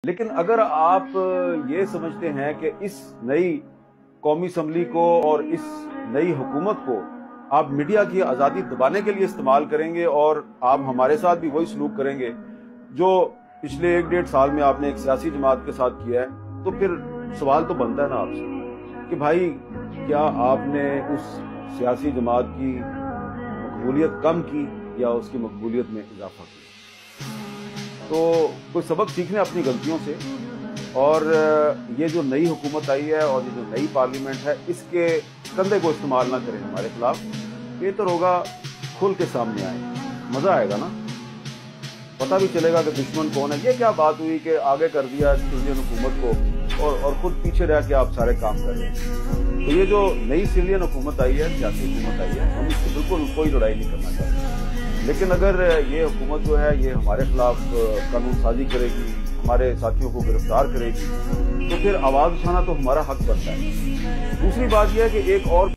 لیکن اگر آپ یہ سمجھتے ہیں کہ اس نئی قومی اسمبلی کو اور اس نئی حکومت کو آپ میڈیا کی آزادی دبانے کے لیے استعمال کریں گے اور آپ ہمارے ساتھ بھی وہی سلوک کریں گے جو پچھلے 1-1.5 سال میں آپ نے ایک سیاسی جماعت کے ساتھ کیا ہے، تو پھر سوال تو بنتا ہے نا آپ سے کہ بھائی کیا آپ نے اس سیاسی جماعت کی مقبولیت کم کی یا اس کی مقبولیت میں اضافہ کیا؟ تو کوئی سبق سیکھنے اپنی غلطیوں سے، اور یہ جو نئی حکومت آئی ہے اور یہ جو نئی پارلیمنٹ ہے اس کے کندھے کو استعمال نہ کریں ہمارے خلاف۔ بہتر ہوگا کھل کے سامنے آئے، مزہ آئے گا نا، پتہ بھی چلے گا کہ دشمن کون ہے۔ یہ کیا بات ہوئی کہ آگے کر دیا سیلین حکومت کو اور خود پیچھے رہ کے آپ سارے کام کر رہے ہیں۔ تو یہ جو نئی سیلین حکومت آئی ہے، سیاسی حکومت آئی ہے، ہم اس سے بالکل کوئی لڑائی نہیں کرنا چاہتے، لیکن اگر یہ حکومت جو ہے یہ ہمارے خلاف قانون سازی کرے گی، ہمارے ساتھیوں کو گرفتار کرے گی، تو پھر آواز اٹھانا تو ہمارا حق بنتا ہے۔ دوسری بات یہ ہے کہ ایک اور